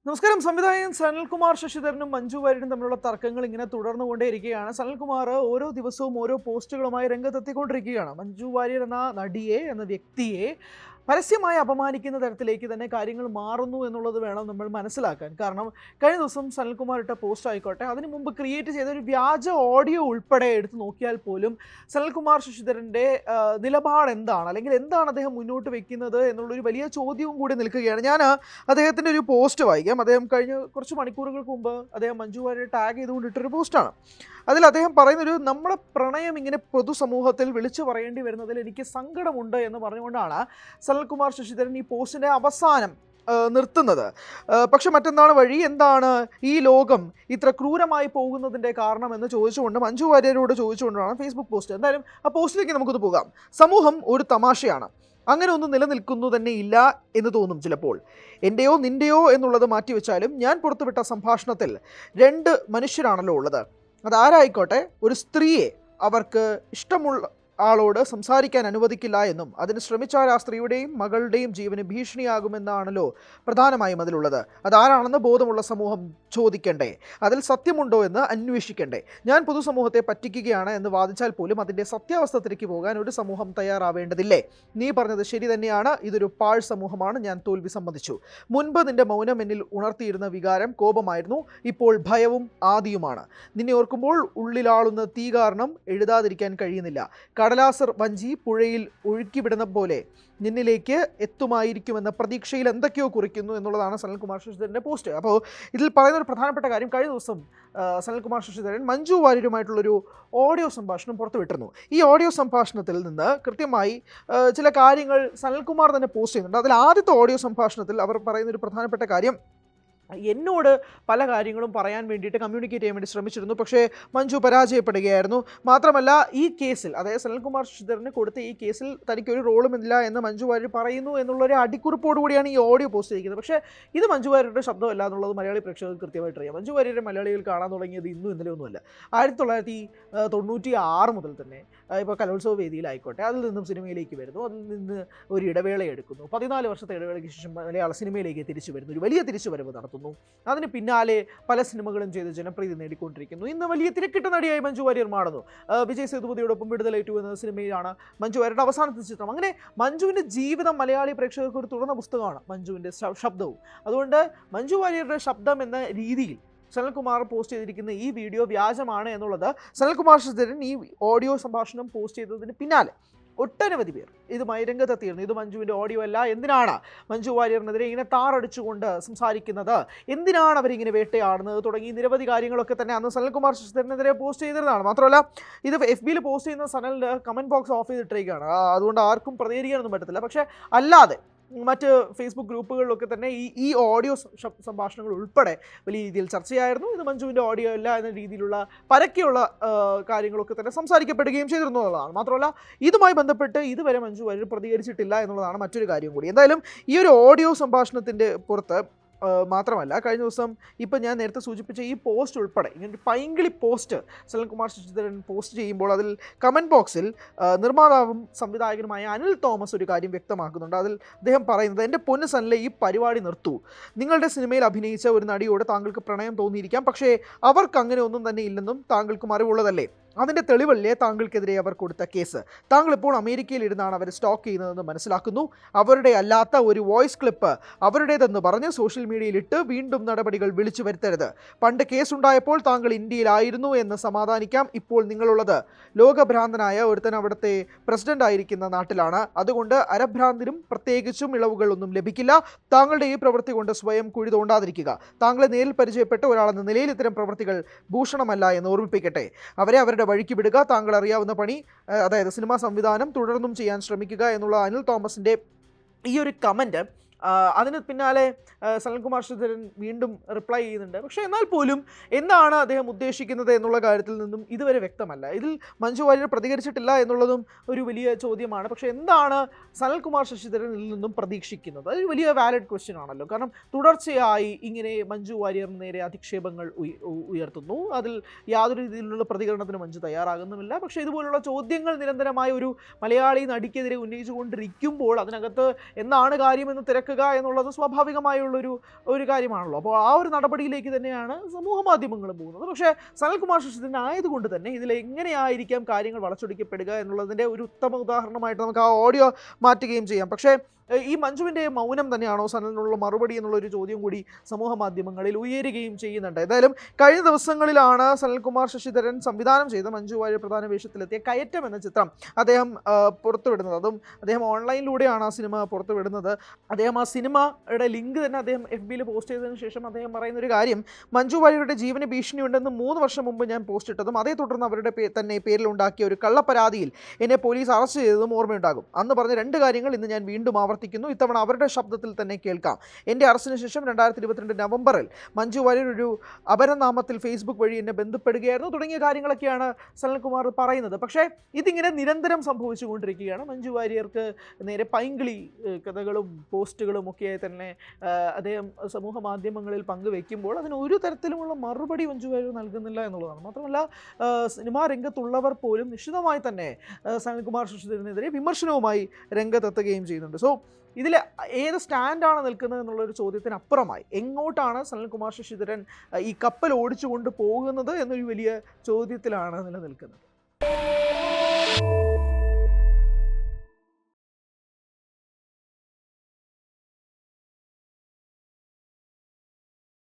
നമസ്കാരം. സംവിധായകൻ സനൽകുമാർ ശശിധരനും മഞ്ജു വാര്യരും തമ്മിലുള്ള തർക്കങ്ങൾ ഇങ്ങനെ തുടർന്നുകൊണ്ടേയിരിക്കുകയാണ്. സനൽകുമാർ ഓരോ ദിവസവും ഓരോ പോസ്റ്റുകളുമായി രംഗത്തെത്തിക്കൊണ്ടിരിക്കുകയാണ്. മഞ്ജു വാര്യർ എന്ന നടിയെ, എന്ന വ്യക്തിയെ പരസ്യമായി അപമാനിക്കുന്ന തരത്തിലേക്ക് തന്നെ കാര്യങ്ങൾ മാറുന്നു എന്നുള്ളത് വേണം നമ്മൾ മനസ്സിലാക്കാൻ. കാരണം കഴിഞ്ഞ ദിവസം സനൽകുമാർ ഇട്ട പോസ്റ്റ് ആയിക്കോട്ടെ, അതിന് മുമ്പ് ക്രിയേറ്റ് ചെയ്ത ഒരു വ്യാജ ഓഡിയോ ഉൾപ്പെടെ എടുത്ത് നോക്കിയാൽ പോലും സനൽകുമാർ ശശിധരൻ്റെ നിലപാട് എന്താണ്, അല്ലെങ്കിൽ എന്താണ് അദ്ദേഹം മുന്നോട്ട് വെക്കുന്നത് എന്നുള്ളൊരു വലിയ ചോദ്യവും കൂടി നിൽക്കുകയാണ്. ഞാൻ അദ്ദേഹത്തിൻ്റെ ഒരു പോസ്റ്റ് വായിക്കാം. അദ്ദേഹം കഴിഞ്ഞ കുറച്ച് മണിക്കൂറുകൾക്ക് മുമ്പ് അദ്ദേഹം മഞ്ജു വാര്യരെ ടാഗ് ചെയ്തുകൊണ്ട് ഇട്ടൊരു പോസ്റ്റാണ്. അതിൽ അദ്ദേഹം പറയുന്നൊരു, നമ്മുടെ പ്രണയം ഇങ്ങനെ പൊതുസമൂഹത്തിൽ വിളിച്ചു പറയേണ്ടി വരുന്നതിൽ എനിക്ക് സങ്കടമുണ്ട് എന്ന് പറഞ്ഞുകൊണ്ടാണ് സനൽകുമാർ ശശിധരൻ ഈ പോസ്റ്റിൻ്റെ അവസാനം നിർത്തുന്നത്. പക്ഷെ മറ്റെന്താണ് വഴി, എന്താണ് ഈ ലോകം ഇത്ര ക്രൂരമായി പോകുന്നതിൻ്റെ കാരണമെന്ന് ചോദിച്ചുകൊണ്ട്, മഞ്ജു വാര്യരോട് ചോദിച്ചുകൊണ്ടാണ് ഫേസ്ബുക്ക് പോസ്റ്റ്. എന്തായാലും ആ പോസ്റ്റിലേക്ക് നമുക്കൊന്ന് പോകാം. സമൂഹം ഒരു തമാശയാണ്. അങ്ങനെ ഒന്നും നിലനിൽക്കുന്നു തന്നെ ഇല്ല എന്ന് തോന്നും ചിലപ്പോൾ. എൻ്റെയോ നിൻ്റെയോ എന്നുള്ളത് മാറ്റിവെച്ചാലും ഞാൻ പുറത്തുവിട്ട സംഭാഷണത്തിൽ രണ്ട് മനുഷ്യരാണല്ലോ ഉള്ളത്. അതാരായിക്കോട്ടെ, ഒരു സ്ത്രീയെ അവർക്ക് ഇഷ്ടമുള്ള ആളോട് സംസാരിക്കാൻ അനുവദിക്കില്ല എന്നും അതിന് ശ്രമിച്ചാൽ ആ സ്ത്രീയുടെയും മകളുടെയും ജീവന് ഭീഷണിയാകുമെന്നാണല്ലോ പ്രധാനമായും അതിലുള്ളത്. അതാരാണെന്ന് ബോധമുള്ള സമൂഹം ചോദിക്കണ്ടേ? അതിൽ സത്യമുണ്ടോ എന്ന് അന്വേഷിക്കണ്ടേ? ഞാൻ പൊതുസമൂഹത്തെ പറ്റിക്കുകയാണ് എന്ന് വാദിച്ചാൽ പോലും അതിൻ്റെ സത്യാവസ്ഥത്തിലേക്ക് പോകാൻ ഒരു സമൂഹം തയ്യാറാവേണ്ടതില്ലേ? നീ പറഞ്ഞത് ശരി തന്നെയാണ്. ഇതൊരു പാഴ് സമൂഹമാണ്. ഞാൻ തോൽവി സമ്മതിച്ചു. മുൻപ് നിന്റെ മൗനം എന്നിൽ ഉണർത്തിയിരുന്ന വികാരം കോപമായിരുന്നു. ഇപ്പോൾ ഭയവും ആദിയുമാണ്. നിന്നെ ഓർക്കുമ്പോൾ ഉള്ളിലാളുന്ന തീ കാരണം എഴുതാതിരിക്കാൻ കഴിയുന്നില്ല. കടലാസർ വഞ്ചി പുഴയിൽ ഒഴുക്കിവിടുന്ന പോലെ നിന്നിലേക്ക് എത്തുമായിരിക്കുമെന്ന പ്രതീക്ഷയിൽ എന്തൊക്കെയോ കുറിക്കുന്നു എന്നുള്ളതാണ് സനൽകുമാർ ശശിധരൻ്റെ പോസ്റ്റ്. അപ്പോൾ ഇതിൽ പറയുന്ന ഒരു പ്രധാനപ്പെട്ട കാര്യം, കഴിഞ്ഞ ദിവസം സനൽകുമാർ ശശിധരൻ മഞ്ജു വാര്യരുമായിട്ടുള്ളൊരു ഓഡിയോ സംഭാഷണം പുറത്തുവിട്ടിരുന്നു. ഈ ഓഡിയോ സംഭാഷണത്തിൽ നിന്ന് കൃത്യമായി ചില കാര്യങ്ങൾ സനൽകുമാർ തന്നെ പോസ്റ്റ് ചെയ്യുന്നുണ്ട്. അതിൽ ആദ്യത്തെ ഓഡിയോ സംഭാഷണത്തിൽ അവർ പറയുന്ന ഒരു പ്രധാനപ്പെട്ട കാര്യം, എന്നോട് പല കാര്യങ്ങളും പറയാൻ വേണ്ടിയിട്ട് കമ്മ്യൂണിക്കേറ്റ് ചെയ്യാൻ വേണ്ടി ശ്രമിച്ചിരുന്നു, പക്ഷേ മഞ്ജു പരാജയപ്പെടുകയായിരുന്നു. മാത്രമല്ല ഈ കേസിൽ, അതായത് സനൽകുമാർ ശശിധരന് കൊടുത്ത ഈ കേസിൽ തനിക്കൊരു റോളുമില്ല എന്ന് മഞ്ജു വാര്യർ പറയുന്നു എന്നുള്ളൊരു അടിക്കുറിപ്പോടുകൂടിയാണ് ഈ ഓഡിയോ പോസ്റ്റ് ചെയ്തിരിക്കുന്നത്. പക്ഷേ ഇത് മഞ്ജു വാര്യരുടെ ശബ്ദമല്ല എന്നുള്ളത് മലയാളി പ്രേക്ഷകർക്ക് കൃത്യമായിട്ട് അറിയാം. മഞ്ജു വാര്യരെ മലയാളികൾ കാണാൻ തുടങ്ങിയത് ഇന്നും ഇന്നലെ ഒന്നുമല്ല. 1996 മുതൽ തന്നെ ഇപ്പോൾ കലോത്സവ വേദിയിലായിക്കോട്ടെ, അതിൽ നിന്നും സിനിമയിലേക്ക് വരുന്നു, അതിൽ നിന്ന് ഒരു ഇടവേള എടുക്കുന്നു, 14 വർഷത്തെ ഇടവേളയ്ക്ക് ശേഷം മലയാള സിനിമയിലേക്ക് തിരിച്ചു വരുന്നു, ഒരു വലിയ തിരിച്ചുവരവ് നടത്തുന്നു. അതിന് പിന്നാലെ പല സിനിമകളും ചെയ്ത് ജനപ്രീതി നേടിക്കൊണ്ടിരിക്കുന്നു. ഇന്ന് വലിയ തിരക്കിട്ട നടിയായി മഞ്ജു വാര്യർ മാറുന്നു. വിജയ് സേതുപതിയോടൊപ്പം വിടുതലേറ്റു എന്ന സിനിമയിലാണ് മഞ്ജു വാര്യരുടെ അവസാനത്തെ ചിത്രം. അങ്ങനെ മഞ്ജുവിൻ്റെ ജീവിതം മലയാളി പ്രേക്ഷകർക്ക് ഒരു തുറന്ന പുസ്തകമാണ് മഞ്ജുവിൻ്റെ ശബ്ദവും. അതുകൊണ്ട് മഞ്ജു വാര്യരുടെ ശബ്ദം എന്ന രീതിയിൽ സനൽകുമാർ പോസ്റ്റ് ചെയ്തിരിക്കുന്ന ഈ വീഡിയോ വ്യാജമാണ് എന്നുള്ളത് സനൽകുമാർ ശശിധരൻ ഈ ഓഡിയോ സംഭാഷണം പോസ്റ്റ് ചെയ്തതിന് പിന്നാലെ ഒട്ടനവധി പേർ ഇതുമായി രംഗത്തെത്തിയിരുന്നു. ഇത് മഞ്ജുവിൻ്റെ ഓഡിയോ അല്ല, എന്തിനാണ് മഞ്ജു വാര്യറിനെതിരെ ഇങ്ങനെ താറടിച്ചുകൊണ്ട് സംസാരിക്കുന്നത്, എന്തിനാണ് അവരിങ്ങനെ വേട്ടയാടുന്നത് തുടങ്ങി നിരവധി കാര്യങ്ങളൊക്കെ തന്നെ അന്ന് സനൽകുമാർ ശശിധരനെതിരെ പോസ്റ്റ് ചെയ്തിരുന്നതാണ്. മാത്രമല്ല ഇത് FBയിൽ പോസ്റ്റ് ചെയ്യുന്ന സനലിൻ്റെ കമൻറ്റ് ബോക്സ് ഓഫ് ചെയ്തിട്ടിരിക്കുകയാണ്. അതുകൊണ്ട് ആർക്കും പ്രതികരിക്കാനൊന്നും പറ്റത്തില്ല. പക്ഷേ അല്ലാതെ മറ്റ് ഫേസ്ബുക്ക് ഗ്രൂപ്പുകളിലൊക്കെ തന്നെ ഈ ഓഡിയോ സംഭാഷണങ്ങൾ ഉൾപ്പെടെ വലിയ രീതിയിൽ ചർച്ചയായിരുന്നു. ഇത് മഞ്ജുവിൻ്റെ ഓഡിയോ അല്ല എന്ന രീതിയിലുള്ള പരക്കെയുള്ള കാര്യങ്ങളൊക്കെ തന്നെ സംസാരിക്കപ്പെടുകയും ചെയ്തിരുന്നു എന്നുള്ളതാണ്. മാത്രമല്ല ഇതുമായി ബന്ധപ്പെട്ട് ഇതുവരെ മഞ്ജു വാര്യർ പ്രതികരിച്ചിട്ടില്ല എന്നുള്ളതാണ് മറ്റൊരു കാര്യം കൂടി. എന്തായാലും ഈ ഒരു ഓഡിയോ സംഭാഷണത്തിൻ്റെ പുറത്ത് മാത്രമല്ല, കഴിഞ്ഞ ദിവസം ഇപ്പം ഞാൻ നേരത്തെ സൂചിപ്പിച്ച ഈ പോസ്റ്റ് ഉൾപ്പെടെ ഇങ്ങനെ പൈങ്കിളി പോസ്റ്റ് സനൽകുമാർ ശശിധരൻ പോസ്റ്റ് ചെയ്യുമ്പോൾ അതിൽ കമൻറ്റ് ബോക്സിൽ നിർമ്മാതാവും സംവിധായകനുമായ അനിൽ തോമസ് ഒരു കാര്യം വ്യക്തമാക്കുന്നുണ്ട്. അതിൽ അദ്ദേഹം പറയുന്നത്, എൻ്റെ പൊന്നു സനലെ, ഈ പരിപാടി നിർത്തൂ. നിങ്ങളുടെ സിനിമയിൽ അഭിനയിച്ച ഒരു നടിയോട് താങ്കൾക്ക് പ്രണയം തോന്നിയിരിക്കാം, പക്ഷേ അവർക്ക് അങ്ങനെ ഒന്നും തന്നെ ഇല്ലെന്നും താങ്കൾക്കും അറിവുള്ളതല്ലേ? അതിൻ്റെ തെളിവല്ലേ താങ്കൾക്കെതിരെ അവർ കൊടുത്ത കേസ്? താങ്കൾ ഇപ്പോൾ അമേരിക്കയിലിരുന്നാണ് അവർ സ്റ്റോക്ക് ചെയ്യുന്നതെന്ന് മനസ്സിലാക്കുന്നു. അവരുടെ അല്ലാത്ത ഒരു വോയിസ് ക്ലിപ്പ് അവരുടേതെന്ന് പറഞ്ഞ് സോഷ്യൽ മീഡിയയിലിട്ട് വീണ്ടും നടപടികൾ വിളിച്ചു വരുത്തരുത്. പണ്ട് കേസുണ്ടായപ്പോൾ താങ്കൾ ഇന്ത്യയിലായിരുന്നു എന്ന് സമാധാനിക്കാം. ഇപ്പോൾ നിങ്ങളുള്ളത് ലോകഭ്രാന്തനായ ഒരുത്തൻ അവിടുത്തെ പ്രസിഡന്റ് ആയിരിക്കുന്ന നാട്ടിലാണ്. അതുകൊണ്ട് അരഭ്രാന്തിനും പ്രത്യേകിച്ചും ഇളവുകളൊന്നും ലഭിക്കില്ല. താങ്കളുടെ ഈ പ്രവൃത്തി കൊണ്ട് സ്വയം കുഴി തോണ്ടാതിരിക്കുക. താങ്കളെ നേരിൽ പരിചയപ്പെട്ട ഒരാളെന്ന നിലയിൽ ഇത്തരം പ്രവൃത്തികൾ ഭൂഷണമല്ല എന്ന് ഓർമ്മിപ്പിക്കട്ടെ. അവരുടെ വഴിക്ക് വിടുക. താങ്കൾ അറിയാവുന്ന പണി, അതായത് സിനിമാ സംവിധാനം തുടർന്നും ചെയ്യാൻ ശ്രമിക്കുക എന്നുള്ള അനിൽ തോമസിൻ്റെ ഈ ഒരു കമൻറ്റ് അതിന് പിന്നാലെ സനൽകുമാർ ശശിധരൻ വീണ്ടും റിപ്ലൈ ചെയ്യുന്നുണ്ട്. പക്ഷേ എന്നാൽ പോലും എന്താണ് അദ്ദേഹം ഉദ്ദേശിക്കുന്നത് എന്നുള്ള കാര്യത്തിൽ നിന്നും ഇതുവരെ വ്യക്തമല്ല. ഇതിൽ മഞ്ജു വാര്യർ പ്രതികരിച്ചിട്ടില്ല എന്നുള്ളതും ഒരു വലിയ ചോദ്യമാണ്. പക്ഷേ എന്താണ് സനൽകുമാർ ശശിധരനിൽ നിന്നും പ്രതീക്ഷിക്കുന്നത്? അതൊരു വലിയ വാലിഡ് ക്വസ്റ്റ്യൻ ആണല്ലോ. കാരണം തുടർച്ചയായി ഇങ്ങനെ മഞ്ജു വാര്യറിന് നേരെ അധിക്ഷേപങ്ങൾ ഉയർത്തുന്നു. അതിൽ യാതൊരു രീതിയിലുള്ള പ്രതികരണത്തിന് മഞ്ജു തയ്യാറാകുന്നുമില്ല. പക്ഷേ ഇതുപോലുള്ള ചോദ്യങ്ങൾ നിരന്തരമായ ഒരു മലയാളി നടിക്കെതിരെ ഉന്നയിച്ചുകൊണ്ടിരിക്കുമ്പോൾ അതിനകത്ത് എന്താണ് കാര്യമെന്ന് തിരക്ക് വെക്കുക എന്നുള്ളത് സ്വാഭാവികമായുള്ളൊരു കാര്യമാണല്ലോ. അപ്പോൾ ആ ഒരു നടപടിയിലേക്ക് തന്നെയാണ് സമൂഹ മാധ്യമങ്ങൾ പോകുന്നത്. പക്ഷേ സനൽകുമാർ ശശിധരൻ ആയതുകൊണ്ട് തന്നെ ഇതിൽ എങ്ങനെയായിരിക്കാം കാര്യങ്ങൾ വളച്ചൊടിക്കപ്പെടുക എന്നുള്ളതിൻ്റെ ഒരു ഉത്തമ ഉദാഹരണമായിട്ട് നമുക്ക് ആ ഓഡിയോ മാറ്റുകയും ചെയ്യാം. പക്ഷേ ഈ മഞ്ജുവിൻ്റെ മൗനം തന്നെയാണോ സനലിനുള്ള മറുപടി എന്നുള്ളൊരു ചോദ്യം കൂടി സമൂഹ മാധ്യമങ്ങളിൽ ഉയരുകയും ചെയ്യുന്നുണ്ട്. ഏതായാലും കഴിഞ്ഞ ദിവസങ്ങളിലാണ് സനൽകുമാർ ശശിധരൻ സംവിധാനം ചെയ്ത മഞ്ജു വാര്യർ പ്രധാന വേഷത്തിലെത്തിയ കയറ്റം എന്ന ചിത്രം അദ്ദേഹം പുറത്തുവിടുന്നത്. അതും അദ്ദേഹം ഓൺലൈനിലൂടെയാണ് ആ സിനിമ പുറത്തുവിടുന്നത്. അദ്ദേഹം ആ സിനിമയുടെ ലിങ്ക് തന്നെ അദ്ദേഹം FB പോസ്റ്റ് ചെയ്തതിനു ശേഷം അദ്ദേഹം പറയുന്നൊരു കാര്യം, മഞ്ജു വാര്യരുടെ ജീവന് ഭീഷണിയുണ്ടെന്ന് 3 വർഷം മുമ്പ് ഞാൻ പോസ്റ്റ് ഇട്ടതും അതേ തുടർന്ന് അവരുടെ തന്നെ പേരിലുണ്ടാക്കിയ ഒരു കള്ളപ്പരാതിയിൽ എന്നെ പോലീസ് അറസ്റ്റ് ചെയ്തതും ഓർമ്മയുണ്ടാകും. അന്ന് പറഞ്ഞ 2 കാര്യങ്ങൾ ഇന്ന് ഞാൻ വീണ്ടും ആവർത്തിക്കുന്നു. ഇത്തവണ അവരുടെ ശബ്ദത്തിൽ തന്നെ കേൾക്കാം. എൻ്റെ അറസ്റ്റിന് ശേഷം 2022 നവംബറിൽ മഞ്ജു വാര്യർ ഒരു അപരനാമത്തിൽ ഫേസ്ബുക്ക് വഴി എന്നെ ബന്ധപ്പെടുകയായിരുന്നു തുടങ്ങിയ കാര്യങ്ങളൊക്കെയാണ് സനൽകുമാർ പറയുന്നത്. പക്ഷേ ഇതിങ്ങനെ നിരന്തരം സംഭവിച്ചുകൊണ്ടിരിക്കുകയാണ്. മഞ്ജു വാര്യർക്ക് നേരെ പൈങ്കിളി കഥകളും പോസ്റ്റുകളും ഒക്കെ തന്നെ അദ്ദേഹം സമൂഹ മാധ്യമങ്ങളിൽ പങ്കുവെക്കുമ്പോൾ അതിന് ഒരു തരത്തിലുമുള്ള മറുപടി മഞ്ജു വാര്യർ നൽകുന്നില്ല എന്നുള്ളതാണ്. മാത്രമല്ല സിനിമാ രംഗത്തുള്ളവർ പോലും നിശ്ചിതമായി തന്നെ സനൽകുമാർ ശശിധരനെതിരെ വിമർശനവുമായി രംഗത്തെത്തുകയും ചെയ്യുന്നുണ്ട്. സോ ഇതിൽ ഏത് സ്റ്റാൻഡാണ് നിൽക്കുന്നത് എന്നുള്ളൊരു ചോദ്യത്തിനപ്പുറമായി എങ്ങോട്ടാണ് സനൽകുമാർ ശശിധരൻ ഈ കപ്പൽ ഓടിച്ചുകൊണ്ട് പോകുന്നത് എന്നൊരു വലിയ ചോദ്യത്തിലാണ് നിലനിൽക്കുന്നത്.